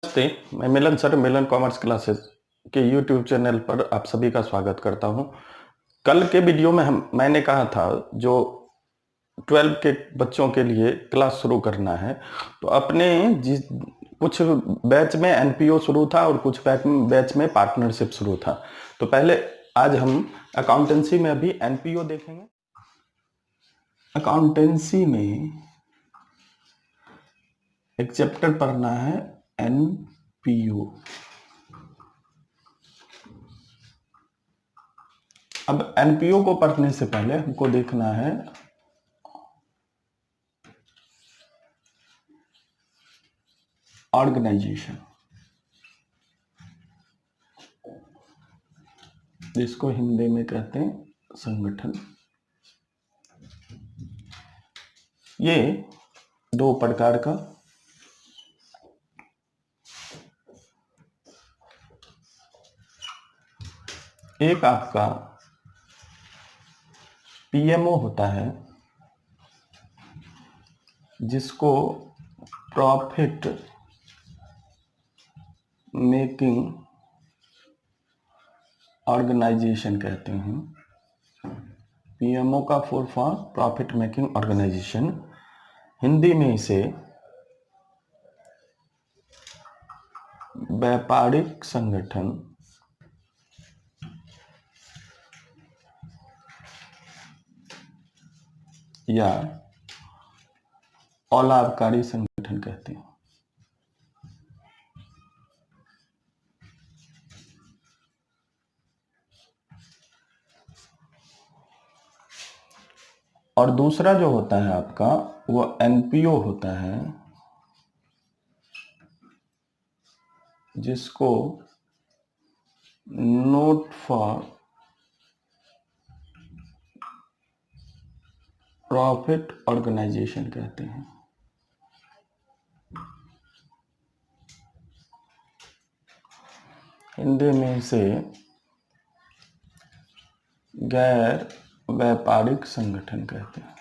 नमस्ते, मैं मिलन सर, मिलन commerce classes के यूट्यूब चैनल पर आप सभी का स्वागत करता हूं। कल के वीडियो में मैंने कहा था जो 12 के बच्चों के लिए क्लास शुरू करना है, तो अपने जिस कुछ बैच में एनपीओ शुरू था और कुछ बैच में पार्टनरशिप शुरू था। तो पहले आज हम अकाउंटेंसी में अभी एनपीओ देखेंगे। अकाउंटेंसी में एक चैप्टर पढ़ना है एनपीओ। अब एनपीओ को पढ़ने से पहले हमको देखना है ऑर्गेनाइजेशन, जिसको हिंदी में कहते हैं संगठन। ये दो प्रकार का एक आपका पीएमओ होता है, जिसको प्रॉफिट मेकिंग ऑर्गेनाइजेशन कहते हैं। पीएमओ का full form profit making organization, Hindi में इसे व्यापारिक संगठन या अलाभकारी संगठन कहते हैं। और दूसरा जो होता है आपका वो एनपीओ होता है, जिसको नोट फॉर प्रॉफिट ऑर्गेनाइजेशन कहते हैं। हिंदी में इसे गैर व्यापारिक संगठन कहते हैं।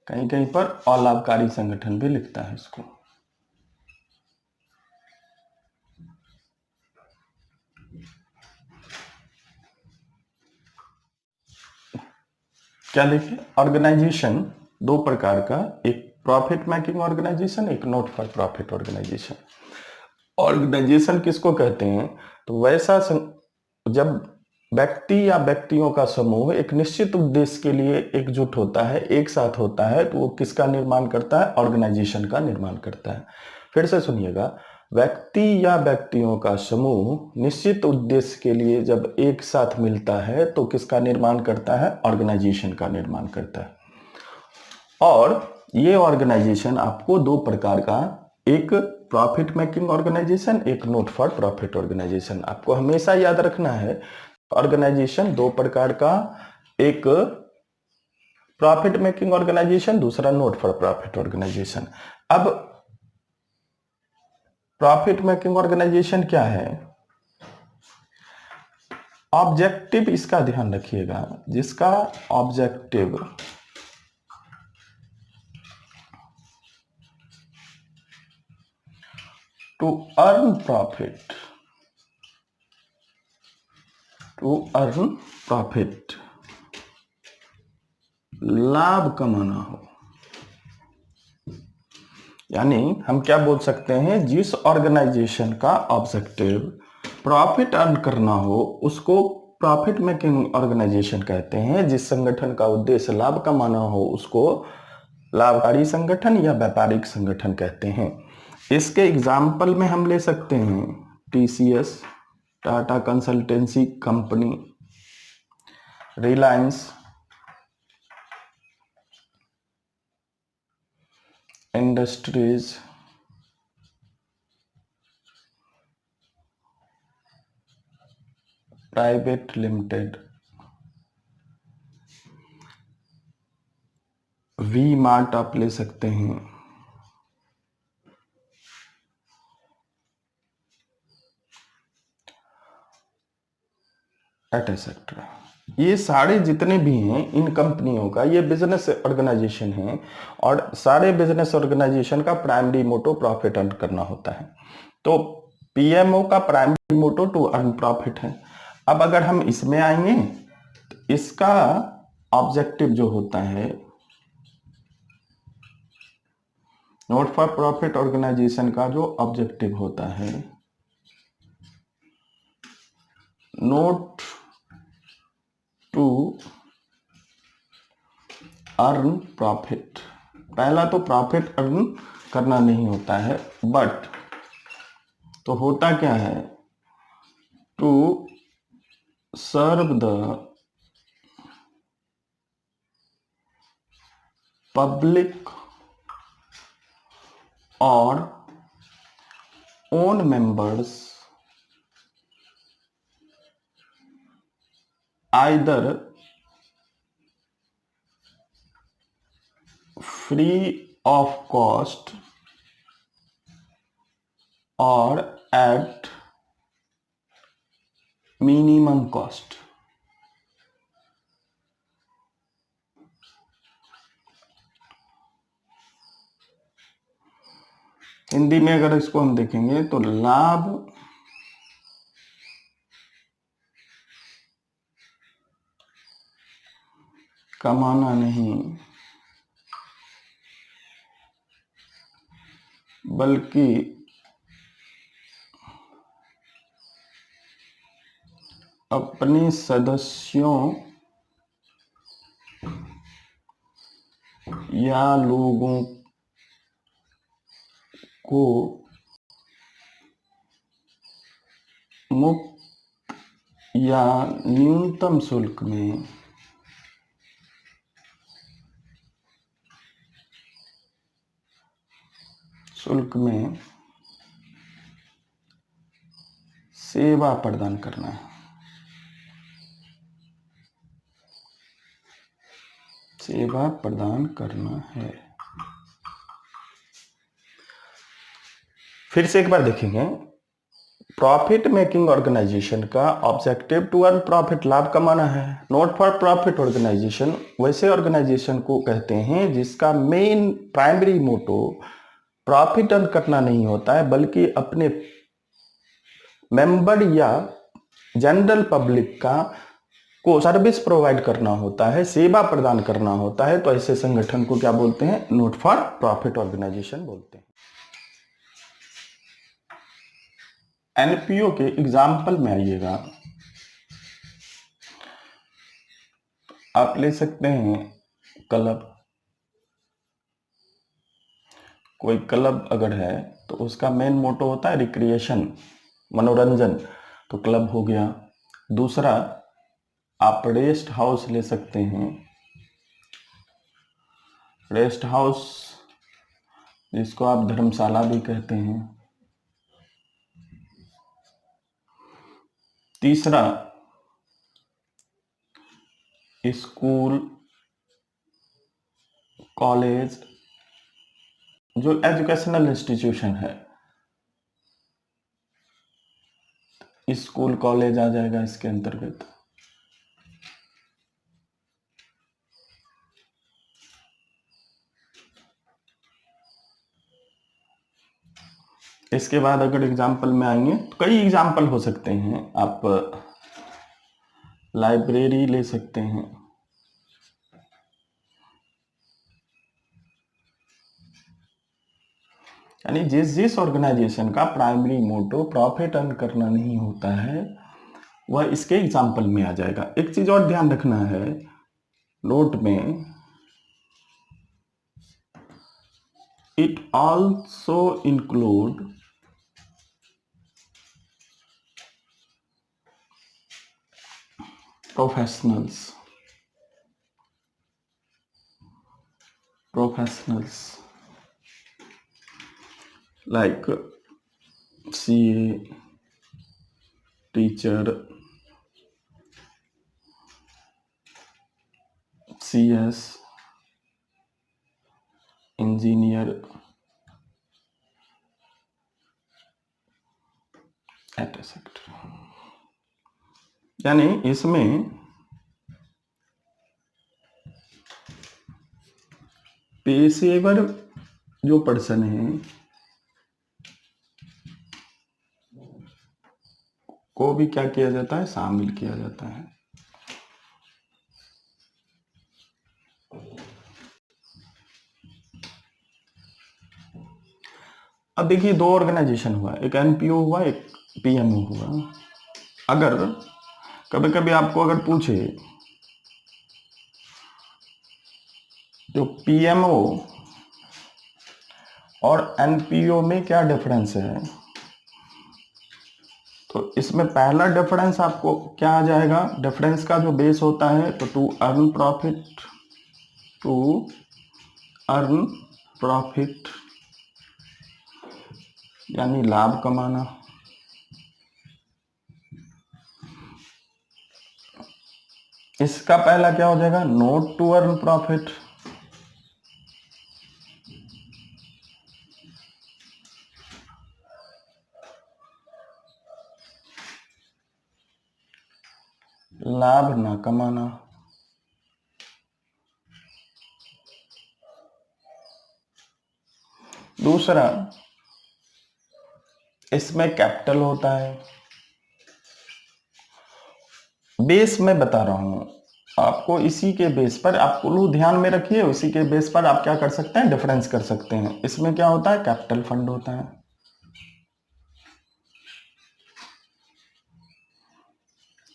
कहीं कहीं पर अलाभकारी संगठन भी लिखता है इसको। क्या देखिए, ऑर्गेनाइजेशन दो प्रकार का, एक प्रॉफिट मेकिंग ऑर्गेनाइजेशन, एक not for profit organization. Organization किसको कहते हैं? तो वैसा जब व्यक्ति या व्यक्तियों का समूह एक निश्चित उद्देश्य के लिए एकजुट होता है, एक साथ होता है, तो वो किसका निर्माण करता है? ऑर्गेनाइजेशन का निर्माण करता है। फिर से सुनिएगा, व्यक्ति या व्यक्तियों का समूह निश्चित उद्देश्य के लिए जब एक साथ मिलता है तो किसका निर्माण करता है? ऑर्गेनाइजेशन का निर्माण करता है। और ये ऑर्गेनाइजेशन आपको दो प्रकार का, एक प्रॉफिट मेकिंग ऑर्गेनाइजेशन, एक नॉट फॉर प्रॉफिट ऑर्गेनाइजेशन। आपको हमेशा याद रखना है ऑर्गेनाइजेशन दो प्रकार का, एक प्रॉफिट मेकिंग ऑर्गेनाइजेशन, दूसरा नॉट फॉर प्रॉफिट ऑर्गेनाइजेशन। अब प्रॉफिट मेकिंग ऑर्गेनाइजेशन क्या है? ऑब्जेक्टिव इसका ध्यान रखिएगा, जिसका ऑब्जेक्टिव टू अर्न प्रॉफिट, लाभ कमाना हो। यानी हम क्या बोल सकते हैं, जिस ऑर्गेनाइजेशन का ऑब्जेक्टिव प्रॉफिट अर्न करना हो उसको प्रॉफिट मेकिंग ऑर्गेनाइजेशन कहते हैं। जिस संगठन का उद्देश्य लाभ कमाना हो उसको लाभकारी संगठन या व्यापारिक संगठन कहते हैं। इसके एग्जाम्पल में हम ले सकते हैं TCS, Tata consultancy company, Reliance industries, private limited, V mart आप ले सकते हैं, एटसेट्रा। ये सारे जितने भी हैं इन कंपनियों का ये बिजनेस ऑर्गेनाइजेशन है, और सारे बिजनेस ऑर्गेनाइजेशन का प्राइमरी मोटो प्रॉफिट अर्न करना होता है। तो पीएमओ का primary motto to earn profit है। अब अगर हम इसमें आएंगे तो इसका ऑब्जेक्टिव जो होता है, नॉट फॉर प्रॉफिट ऑर्गेनाइजेशन का जो ऑब्जेक्टिव होता है, नोट टू अर्न प्रॉफिट। पहला तो प्रॉफिट अर्न करना नहीं होता है, बट तो होता क्या है, टू सर्व द पब्लिक और own members either free of cost or at minimum cost। Hindi में अगर इसको हम देखेंगे तो लाभ कमाना नहीं बल्कि अपने सदस्यों या लोगों को मुफ्त या न्यूनतम शुल्क में सेवा प्रदान करना है। सेवा प्रदान करना है। फिर से एक बार देखेंगे, प्रॉफिट मेकिंग ऑर्गेनाइजेशन का ऑब्जेक्टिव टू अर्न प्रॉफिट, लाभ कमाना है। नॉट फॉर प्रॉफिट ऑर्गेनाइजेशन वैसे ऑर्गेनाइजेशन को कहते हैं जिसका main primary motto profit earn करना नहीं होता है, बल्कि अपने मेंबर या जनरल पब्लिक का को सर्विस प्रोवाइड करना होता है, सेवा प्रदान करना होता है। तो ऐसे संगठन को क्या बोलते हैं, नॉट फॉर प्रॉफिट ऑर्गेनाइजेशन बोलते हैं। एनपीओ के एग्जाम्पल में आइएगा, आप ले सकते हैं क्लब। कोई क्लब अगर है तो उसका मेन मोटो होता है रिक्रिएशन, मनोरंजन, तो क्लब हो गया। दूसरा आप रेस्ट हाउस ले सकते हैं, रेस्ट हाउस जिसको आप धर्मशाला भी कहते हैं। तीसरा स्कूल कॉलेज, जो एजुकेशनल इंस्टीट्यूशन है, स्कूल कॉलेज आ जाएगा इसके अंतर्गत। इसके बाद अगर एग्जाम्पल में आएंगे तो कई एग्जाम्पल हो सकते हैं। आप लाइब्रेरी ले सकते हैं, यानी जिस जिस ऑर्गेनाइजेशन का प्राइमरी मोटो प्रॉफिट अर्न करना नहीं होता है वह इसके एग्जाम्पल में आ जाएगा। एक चीज और ध्यान रखना है नोट में, it also include professionals like CA, teacher, CS, engineer, etcetera. यानी इसमें पेशेवर जो पर्सन है को भी क्या किया जाता है, शामिल किया जाता है। अब देखिए दो ऑर्गेनाइजेशन हुआ, एक एनपीओ हुआ, एक पीएमओ हुआ। अगर कभी कभी आपको अगर पूछे जो पीएमओ और एनपीओ में क्या डिफरेंस है, तो इसमें पहला डिफरेंस आपको क्या आ जाएगा, डिफरेंस का जो बेस होता है तो टू अर्न प्रॉफिट यानी लाभ कमाना। इसका पहला क्या हो जाएगा, नोट टू अर्न प्रॉफिट। लाभ ना कमाना। दूसरा, इसमें कैपिटल होता है। बेस में बता रहा हूं आपको, इसी के बेस पर आप लोग ध्यान में रखिए, इसी के बेस पर आप क्या कर सकते हैं, डिफरेंस कर सकते हैं। इसमें क्या होता है, कैपिटल फंड होता है।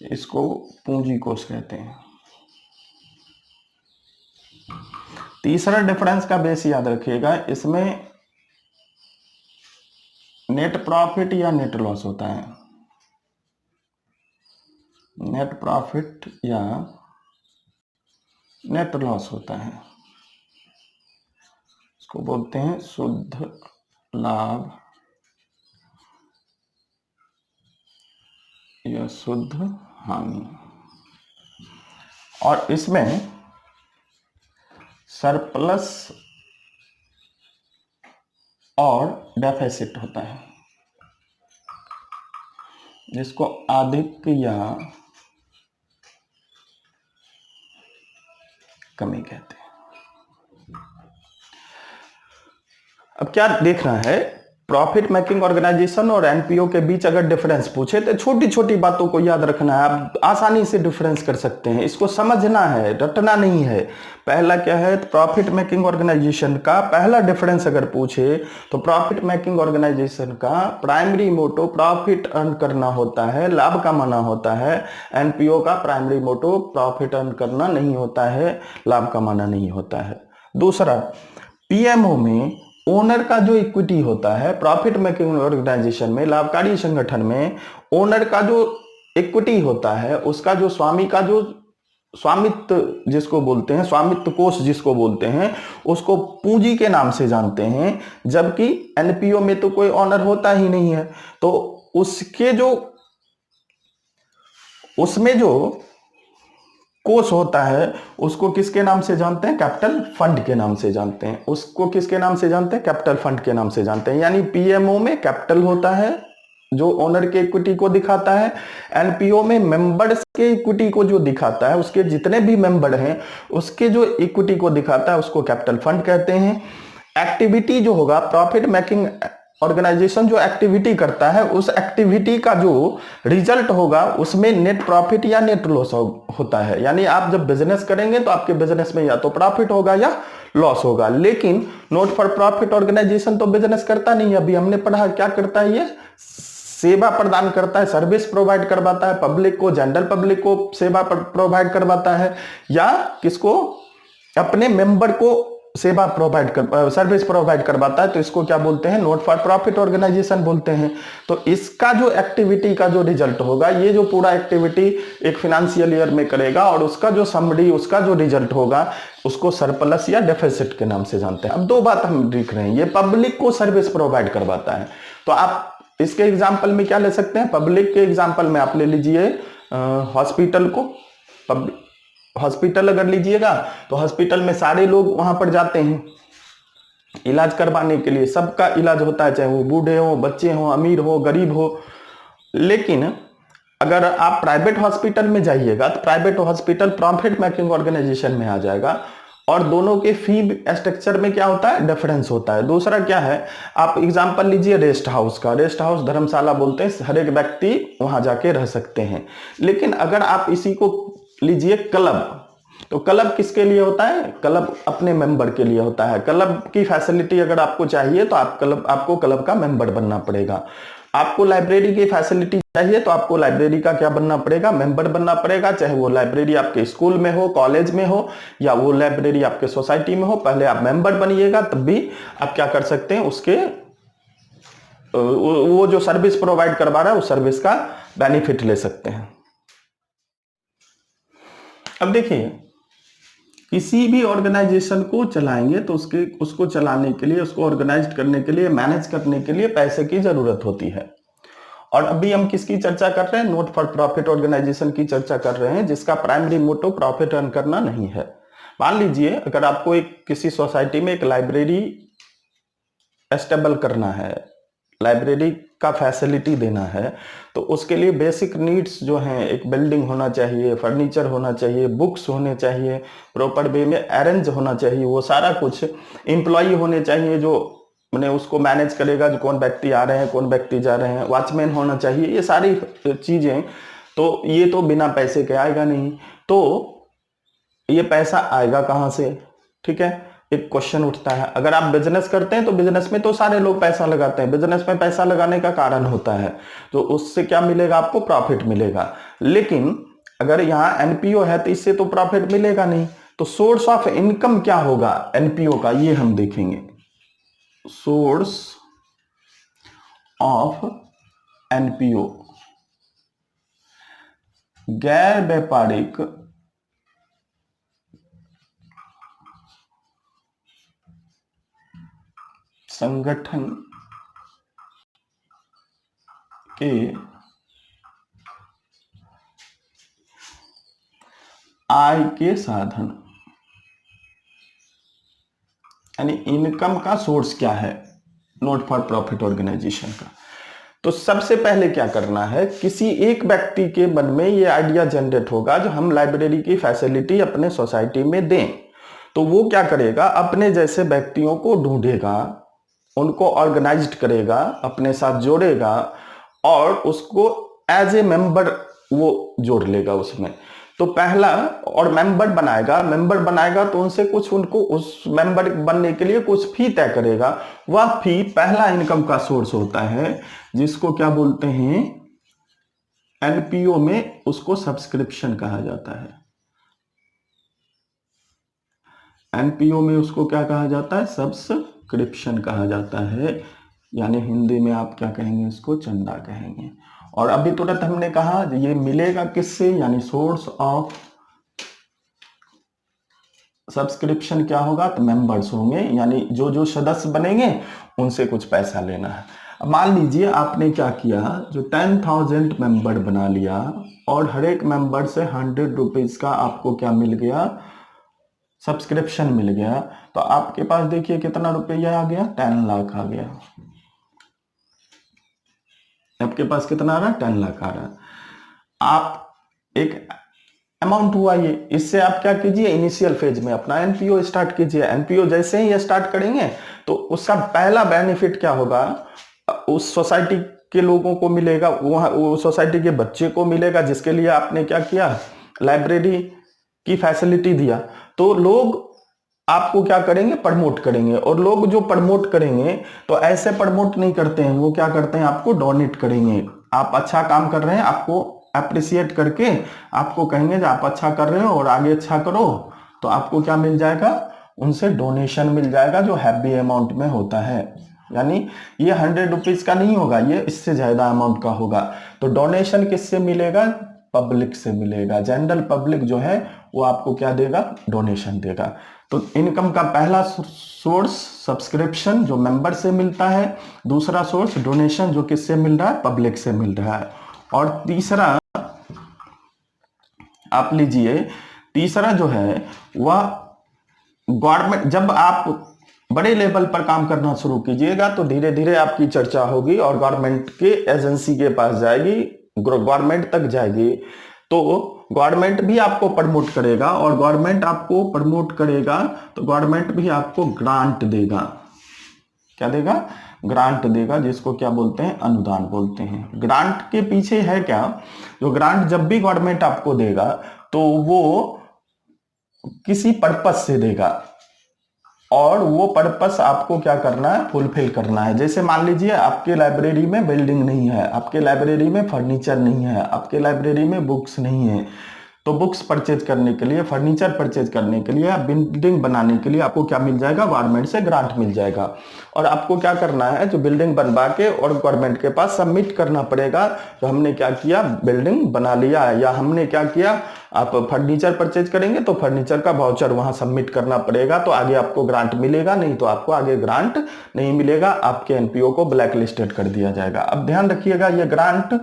इसको पूंजी कोष कहते हैं। तीसरा डिफरेंस का बेस याद रखिएगा, इसमें नेट प्रॉफिट या नेट लॉस होता है। नेट प्रॉफिट या नेट लॉस होता है, इसको बोलते हैं शुद्ध लाभ या शुद्ध हानि। और इसमें सरप्लस और डेफिसिट होता है, जिसको अधिक या कमी कहते हैं। अब क्या देखना है, प्रॉफिट मेकिंग ऑर्गेनाइजेशन और एनपीओ के बीच अगर डिफरेंस पूछे तो छोटी छोटी बातों को याद रखना है, आप आसानी से डिफरेंस कर सकते हैं। इसको समझना है, रटना नहीं है। पहला क्या है, प्रॉफिट मेकिंग ऑर्गेनाइजेशन का पहला डिफरेंस अगर पूछे तो प्रॉफिट मेकिंग ऑर्गेनाइजेशन का प्राइमरी मोटो प्रॉफिट अर्न करना होता है, लाभ कमाना होता है। एनपीओ का प्राइमरी मोटो प्रॉफिट अर्न करना नहीं होता है, लाभ कमाना नहीं होता है। दूसरा, पीएमओ में ओनर का जो इक्विटी होता है, प्रॉफिट मेकिंग ऑर्गेनाइजेशन में, लाभकारी संगठन में ओनर का जो इक्विटी होता है, उसका जो स्वामी का जो स्वामित्व जिसको बोलते हैं, स्वामित्व कोष जिसको बोलते हैं, उसको पूंजी के नाम से जानते हैं। जबकि एनपीओ में तो कोई ओनर होता ही नहीं है, तो उसमें जो कोष होता है उसको किसके नाम से जानते हैं, कैपिटल फंड के नाम से जानते हैं। उसको किसके नाम से जानते हैं, कैपिटल फंड के नाम से जानते हैं। यानी पीएमओ में कैपिटल होता है जो ओनर के इक्विटी को दिखाता है, एनपीओ में मेंबर्स के इक्विटी को जो दिखाता है, उसके जितने भी मेंबर हैं उसके जो इक्विटी को दिखाता है, उसको कैपिटल फंड कहते हैं। एक्टिविटी जो होगा, प्रॉफिट मेकिंग ऑर्गेनाइजेशन जो एक्टिविटी करता है, उस एक्टिविटी का जो रिजल्ट होगा उसमें नेट प्रॉफिट या नेट लॉस होता है। यानी आप जब बिजनेस करेंगे तो आपके बिजनेस में या तो प्रॉफिट होगा या लॉस होगा। लेकिन नॉट फॉर प्रॉफिट ऑर्गेनाइजेशन तो बिजनेस करता नहीं है। अभी हमने पढ़ा क्या करता है, ये सेवा प्रदान करता है, सर्विस प्रोवाइड करवाता है पब्लिक को, जनरल पब्लिक को सेवा प्रोवाइड करवाता है, या किसको, अपने मेंबर को सेवा प्रोवाइड कर सर्विस प्रोवाइड करवाता है। तो इसको क्या बोलते हैं, नॉट फॉर प्रॉफिट ऑर्गेनाइजेशन बोलते हैं। तो इसका जो एक्टिविटी का जो रिजल्ट होगा, ये जो पूरा एक्टिविटी एक फाइनेंशियल ईयर में करेगा और उसका जो समरी, उसका जो रिजल्ट होगा, उसको सरप्लस या डेफिसिट के नाम से जानते हैं। अब दो बात हम देख रहे हैं, ये पब्लिक को सर्विस प्रोवाइड करवाता है। तो आप इसके एग्जाम्पल में क्या ले सकते हैं, पब्लिक के एग्जाम्पल में आप ले लीजिए हॉस्पिटल को। हॉस्पिटल अगर लीजिएगा तो हॉस्पिटल में सारे लोग वहां पर जाते हैं इलाज करवाने के लिए, सबका इलाज होता है, चाहे वो बूढ़े हो, बच्चे हो, अमीर हो, गरीब हो। लेकिन अगर आप प्राइवेट हॉस्पिटल में जाइएगा तो private hospital profit making organisation में आ जाएगा। और दोनों के फी स्ट्रक्चर में क्या होता है, डिफरेंस होता है। दूसरा क्या है, आप एग्जांपल लीजिए रेस्ट हाउस का। रेस्ट हाउस धर्मशाला बोलते हैं, हर एक व्यक्ति वहां जाके रह सकते हैं। लेकिन अगर आप इसी को लीजिए क्लब, तो क्लब किसके लिए होता है, क्लब अपने मेंबर के लिए होता है। क्लब की फैसिलिटी अगर आपको चाहिए तो आपको क्लब का मेंबर बनना पड़ेगा। आपको लाइब्रेरी की फैसिलिटी चाहिए तो आपको लाइब्रेरी का क्या बनना पड़ेगा, मेंबर बनना पड़ेगा। चाहे वो लाइब्रेरी आपके स्कूल में हो, कॉलेज में हो, या वो लाइब्रेरी आपके सोसाइटी में हो, पहले आप मेंबर बनिएगा, तब भी आप क्या कर सकते हैं, उसके वो जो सर्विस प्रोवाइड करवा रहा है उस सर्विस का बेनिफिट ले सकते हैं। अब देखिए, किसी भी ऑर्गेनाइजेशन को चलाएंगे तो उसको चलाने के लिए, उसको ऑर्गेनाइज करने के लिए, मैनेज करने के लिए पैसे की जरूरत होती है। और अभी हम किसकी चर्चा कर रहे हैं, नॉट फॉर प्रॉफिट ऑर्गेनाइजेशन की चर्चा कर रहे हैं, जिसका प्राइमरी मोटो प्रॉफिट अर्न करना नहीं है। मान लीजिए अगर आपको किसी सोसाइटी में एक लाइब्रेरी एस्टेबल करना है, लाइब्रेरी का फैसिलिटी देना है, तो उसके लिए बेसिक नीड्स जो हैं, एक बिल्डिंग होना चाहिए, फर्नीचर होना चाहिए, बुक्स होने चाहिए, प्रॉपर वे में अरेंज होना चाहिए, वो सारा कुछ, एम्प्लॉय होने चाहिए जो मैंने उसको मैनेज करेगा, जो कौन व्यक्ति आ रहे हैं, कौन व्यक्ति जा रहे हैं, वॉचमैन होना चाहिए, ये सारी चीजें, तो ये तो बिना पैसे के आएगा नहीं। तो ये पैसा आएगा कहाँ से, ठीक है, एक क्वेश्चन उठता है। अगर आप बिजनेस करते हैं तो बिजनेस में तो सारे लोग पैसा लगाते हैं, बिजनेस में पैसा लगाने का कारण होता है, तो उससे क्या मिलेगा, आपको प्रॉफिट मिलेगा। लेकिन अगर यहाँ एनपीओ है तो इससे तो प्रॉफिट मिलेगा नहीं। तो सोर्स ऑफ इनकम क्या होगा एनपीओ का, ये हम देखेंगे। सोर्स ऑफ एनपीओ, गैर व्यापारिक संगठन के आय के साधन, यानी इनकम का सोर्स क्या है नॉट फॉर प्रॉफिट ऑर्गेनाइजेशन का। तो सबसे पहले क्या करना है, किसी एक व्यक्ति के मन में ये आइडिया जनरेट होगा जो हम लाइब्रेरी की फैसिलिटी अपने सोसाइटी में दें। तो वो क्या करेगा, अपने जैसे व्यक्तियों को ढूंढेगा, उनको ऑर्गेनाइज्ड करेगा, अपने साथ जोड़ेगा और उसको एज ए मेंबर वो जोड़ लेगा उसमें। तो पहला, और मेंबर बनाएगा तो उनसे कुछ, उनको उस मेंबर बनने के लिए कुछ फी तय करेगा। वह फी पहला इनकम का सोर्स होता है, जिसको क्या बोलते हैं, एनपीओ में उसको सब्सक्रिप्शन कहा जाता है। एनपीओ में उसको क्या कहा जाता है, सब्सक्रिप्शन कहा जाता है, यानी हिंदी में आप क्या कहेंगे, इसको चंदा कहेंगे। और अभी तुरंत हमने कहा ये मिलेगा किससे, यानी सोर्स ऑफ सब्सक्रिप्शन क्या होगा, तो मेंबर्स होंगे, यानी जो जो सदस्य बनेंगे उनसे कुछ पैसा लेना है। अब मान लीजिए आपने क्या किया, जो 10,000 मेंबर बना लिया और हर एक मेंबर से 100 रुपीज का आपको क्या मिल गया, सब्सक्रिप्शन मिल गया। तो आपके पास देखिए कितना रुपया आ गया, 10 लाख आ गया। आपके पास कितना आ रहा है, 10 लाख आ रहा है। आप एक अमाउंट हुआ ये, इससे आप क्या कीजिए, इनिशियल फेज में अपना एनपीओ स्टार्ट कीजिए। एनपीओ जैसे ही ये स्टार्ट करेंगे तो उसका पहला बेनिफिट क्या होगा, उस सोसाइटी के लोगों को मिलेगा, वो सोसाइटी के बच्चे को मिलेगा जिसके लिए आपने क्या किया, लाइब्रेरी की फैसिलिटी दिया। तो लोग आपको क्या करेंगे, प्रमोट करेंगे। और लोग जो प्रमोट करेंगे तो ऐसे प्रमोट नहीं करते हैं, वो क्या करते हैं, आपको डोनेट करेंगे। आप अच्छा काम कर रहे हैं, आपको अप्रिशिएट करके आपको कहेंगे आप अच्छा कर रहे हो और आगे अच्छा करो, तो आपको क्या मिल जाएगा, उनसे डोनेशन मिल जाएगा, जो हैवी अमाउंट में होता है। यानी ये 100 रुपीज का नहीं होगा, ये इससे ज्यादा अमाउंट का होगा। तो डोनेशन किससे मिलेगा, पब्लिक से मिलेगा। जनरल पब्लिक जो है वो आपको क्या देगा, डोनेशन देगा। तो इनकम का पहला सोर्स सब्सक्रिप्शन जो मेंबर से मिलता है, दूसरा सोर्स डोनेशन जो किससे मिल रहा है, पब्लिक से मिल रहा है। और तीसरा आप लीजिए, तीसरा जो है वह गवर्नमेंट, जब आप बड़े लेवल पर काम करना शुरू कीजिएगा तो धीरे धीरे आपकी चर्चा होगी और गवर्नमेंट के एजेंसी के पास जाएगी, गवर्नमेंट तक जाएगी। तो गवर्नमेंट भी आपको प्रमोट करेगा, और गवर्नमेंट आपको प्रमोट करेगा तो गवर्नमेंट भी आपको ग्रांट देगा। क्या देगा? ग्रांट देगा, जिसको क्या बोलते हैं? अनुदान बोलते हैं। ग्रांट के पीछे है क्या? जो ग्रांट जब भी गवर्नमेंट आपको देगा तो वो किसी पर्पस से देगा, और वो पर्पस आपको क्या करना है? फुलफिल करना है। जैसे मान लीजिए आपके लाइब्रेरी में बिल्डिंग नहीं है, आपके लाइब्रेरी में फर्नीचर नहीं है, आपके लाइब्रेरी में बुक्स नहीं है, तो बुक्स परचेज करने के लिए, फर्नीचर परचेज करने के लिए, बिल्डिंग बनाने के लिए आपको क्या मिल जाएगा? गवर्नमेंट से ग्रांट मिल जाएगा। और आपको क्या करना है? जो बिल्डिंग बनवा के और गवर्नमेंट के पास सबमिट करना पड़ेगा, जो हमने क्या किया? बिल्डिंग बना लिया है, या हमने क्या किया? आप फर्नीचर परचेज करेंगे तो फर्नीचर का वाउचर वहां सबमिट करना पड़ेगा, तो आगे आपको ग्रांट मिलेगा, नहीं तो आपको आगे ग्रांट नहीं मिलेगा, आपके एनपीओ को ब्लैक लिस्टेड कर दिया जाएगा। अब ध्यान रखिएगा, ये ग्रांट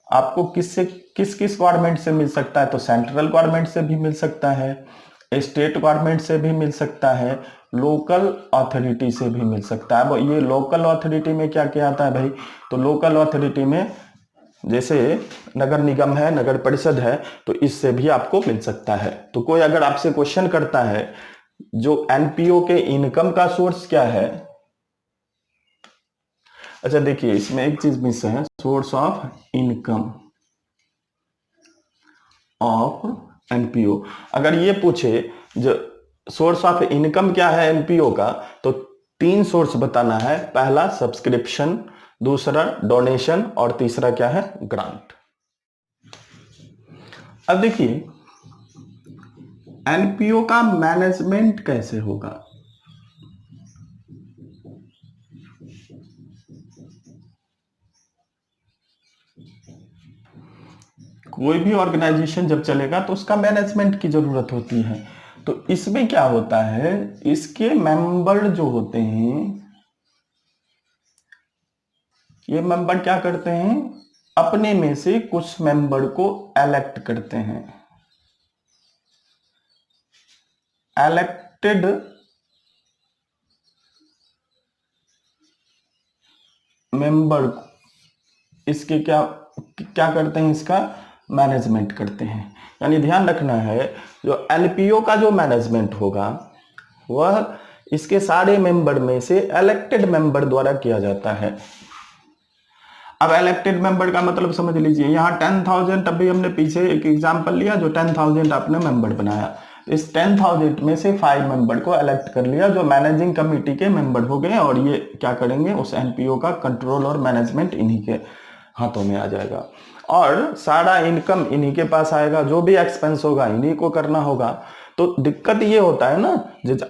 आपको किस किस गवर्नमेंट से मिल सकता है? तो सेंट्रल गवर्नमेंट से भी मिल सकता है, स्टेट गवर्नमेंट से भी मिल सकता है, लोकल अथॉरिटी से भी मिल सकता है। अब ये लोकल अथॉरिटी में क्या क्या आता है भाई? तो लोकल अथॉरिटी में जैसे नगर निगम है, नगर परिषद है, तो इससे भी आपको मिल सकता है। तो कोई अगर आपसे क्वेश्चन करता है जो एनपीओ के इनकम का सोर्स क्या है, अच्छा देखिए इसमें एक चीज मिस है, source of income of NPO. अगर ये पूछे जो सोर्स ऑफ इनकम क्या है एनपीओ का, तो 3 सोर्स बताना है। पहला सब्सक्रिप्शन, दूसरा डोनेशन, और तीसरा क्या है? ग्रांट। अब देखिए एनपीओ का मैनेजमेंट कैसे होगा? कोई भी ऑर्गेनाइजेशन जब चलेगा तो उसका मैनेजमेंट की जरूरत होती है। तो इसमें क्या होता है? इसके मेंबर जो होते हैं, ये मेंबर क्या करते हैं? अपने में से कुछ मेंबर को इलेक्ट करते हैं। इलेक्टेड मेंबर इसके क्या क्या करते हैं? इसका मैनेजमेंट करते हैं। यानी ध्यान रखना है, जो एनपीओ का जो मैनेजमेंट होगा वह इसके सारे मेंबर में से इलेक्टेड मेंबर द्वारा किया जाता है। अब इलेक्टेड मेंबर का मतलब समझ लीजिए, यहाँ 10,000, अभी हमने पीछे एक एग्जांपल लिया, जो 10,000 आपने मेंबर बनाया, इस 10,000 में से 5 मेंबर को इलेक्ट कर लिया, जो मैनेजिंग कमेटी के मेंबर हो गए, और ये क्या करेंगे? उस एनपीओ का कंट्रोल और मैनेजमेंट इन्हीं के हाथों में आ जाएगा, और सारा इनकम इन्हीं के पास आएगा, जो भी एक्सपेंस होगा इन्हीं को करना होगा। तो दिक्कत ये होता है ना,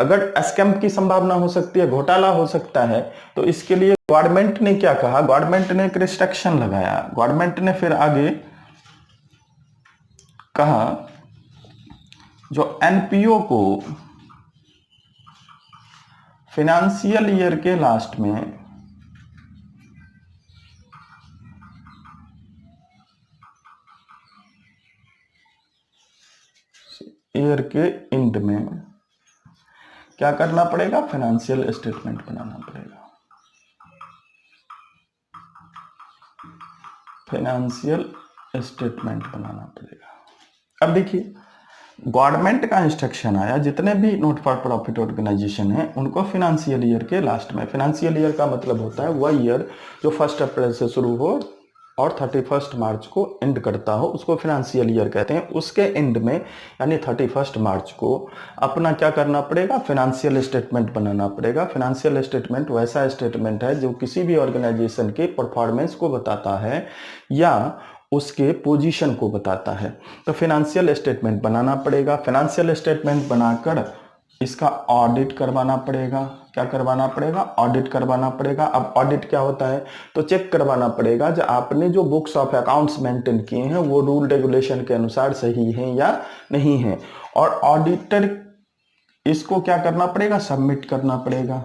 अगर स्कैम की संभावना हो सकती है, घोटाला हो सकता है, तो इसके लिए गवर्नमेंट ने क्या कहा? गवर्नमेंट ने एक रिस्ट्रिक्शन लगाया। गवर्नमेंट ने फिर आगे कहा जो एनपीओ को फाइनेंशियल ईयर के लास्ट में ईयर के एंड में क्या करना पड़ेगा? फाइनेंशियल स्टेटमेंट बनाना पड़ेगा। फाइनेंशियल स्टेटमेंट बनाना पड़ेगा। अब देखिए गवर्नमेंट का इंस्ट्रक्शन आया, जितने भी नॉट फॉर प्रॉफिट ऑर्गेनाइजेशन है उनको फाइनेंशियल ईयर के लास्ट में, फाइनेंशियल ईयर का मतलब होता है वह ईयर जो 1 अप्रैल से शुरू हो और 31 मार्च को एंड करता हो, उसको फाइनेंशियल ईयर कहते हैं। उसके एंड में यानी 31 मार्च को अपना क्या करना पड़ेगा? फाइनेंशियल स्टेटमेंट बनाना पड़ेगा। फाइनेंशियल स्टेटमेंट वैसा स्टेटमेंट है जो किसी भी ऑर्गेनाइजेशन के परफॉर्मेंस को बताता है या उसके पोजीशन को बताता है। तो फाइनेंशियल स्टेटमेंट बनाना पड़ेगा। फाइनेंशियल स्टेटमेंट बनाकर इसका ऑडिट करवाना पड़ेगा। क्या करवाना पड़ेगा? ऑडिट करवाना पड़ेगा। अब ऑडिट क्या होता है? तो चेक करवाना पड़ेगा जो आपने जो बुक्स ऑफ अकाउंट्स मेंटेन किए हैं वो रूल रेगुलेशन के अनुसार सही हैं या नहीं है, और ऑडिटर इसको क्या करना पड़ेगा? सबमिट करना पड़ेगा।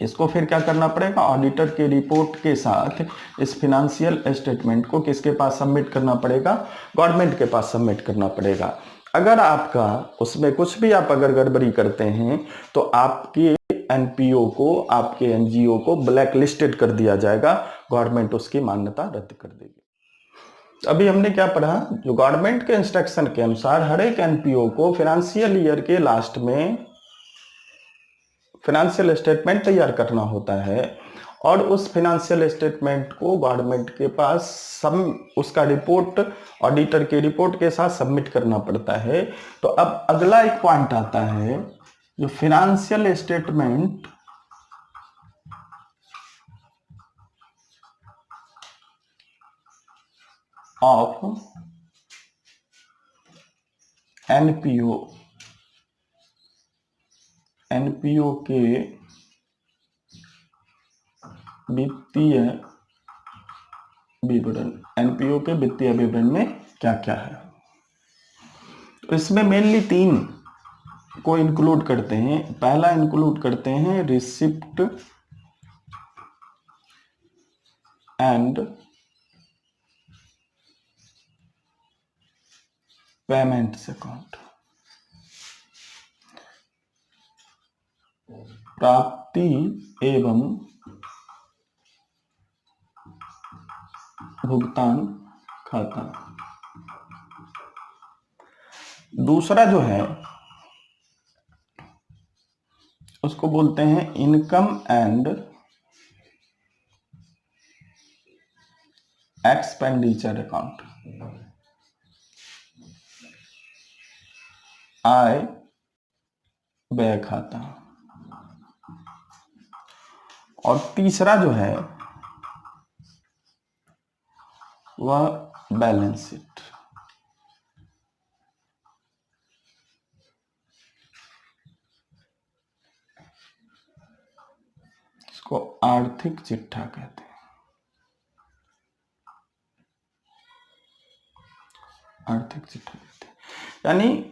इसको फिर क्या करना पड़ेगा? ऑडिटर के रिपोर्ट के साथ इस फाइनेंशियल स्टेटमेंट को किसके पास सबमिट करना पड़ेगा? गवर्नमेंट के पास सबमिट करना पड़ेगा। अगर आपका उसमें कुछ भी आप अगर गड़बड़ी करते हैं तो आपके एनपीओ को, आपके एनजीओ को ब्लैक लिस्टेड कर दिया जाएगा, गवर्नमेंट उसकी मान्यता रद्द कर देगी। अभी हमने क्या पढ़ा, जो गवर्नमेंट के इंस्ट्रक्शन के अनुसार हर एक एनपीओ को फाइनेंशियल ईयर के लास्ट में फाइनेंशियल स्टेटमेंट तैयार करना होता है और उस फाइनेंशियल स्टेटमेंट को गवर्नमेंट के पास उसका रिपोर्ट ऑडिटर के रिपोर्ट के साथ सबमिट करना पड़ता है। तो अब अगला एक पॉइंट आता है, जो financial statement of NPO, NPO के वित्तीय विवरण, एनपीओ के वित्तीय विवरण में क्या क्या है। तो इसमें मेनली 3 को इंक्लूड करते हैं। पहला इंक्लूड करते हैं रिसिप्ट एंड पेमेंट्स अकाउंट, प्राप्ति एवं भुगतान खाता। दूसरा जो है उसको बोलते हैं इनकम एंड एक्सपेंडिचर अकाउंट, आय व्यय खाता। और तीसरा जो है वह बैलेंस शीट, इसको आर्थिक चिट्ठा कहते हैं। आर्थिक चिट्ठा कहते हैं। यानी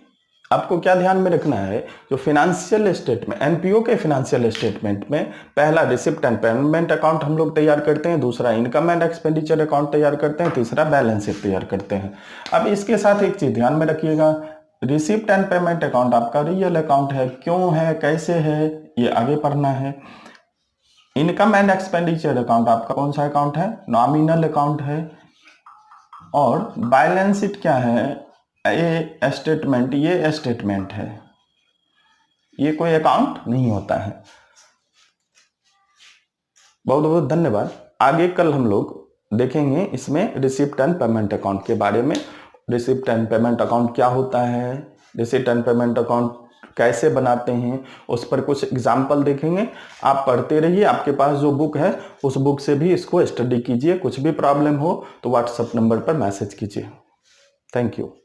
आपको क्या ध्यान में रखना है, जो फाइनेंशियल स्टेटमेंट, एनपीओ के फाइनेंशियल स्टेटमेंट में पहला रिसिप्ट एंड पेमेंट अकाउंट हम लोग तैयार करते हैं, दूसरा इनकम एंड एक्सपेंडिचर अकाउंट तैयार करते हैं, तीसरा बैलेंस शीट तैयार करते हैं। अब इसके साथ एक चीज ध्यान में रखिएगा, रिसिप्ट एंड पेमेंट अकाउंट आपका रियल अकाउंट है, क्यों है, कैसे है, ये आगे पढ़ना है। इनकम एंड एक्सपेंडिचर अकाउंट आपका कौन सा अकाउंट है, नॉमिनल अकाउंट है। और बैलेंस शीट क्या है, ये स्टेटमेंट है, ये कोई अकाउंट नहीं होता है। बहुत बहुत धन्यवाद। आगे कल हम लोग देखेंगे इसमें रिसिप्ट एंड पेमेंट अकाउंट के बारे में। रिसिप्ट एंड पेमेंट अकाउंट क्या होता है, रिसिप्ट एंड पेमेंट अकाउंट कैसे बनाते हैं, उस पर कुछ एग्जाम्पल देखेंगे। आप पढ़ते रहिए, आपके पास जो बुक है उस बुक से भी इसको स्टडी कीजिए। कुछ भी प्रॉब्लम हो तो व्हाट्सएप नंबर पर मैसेज कीजिए। Thank you.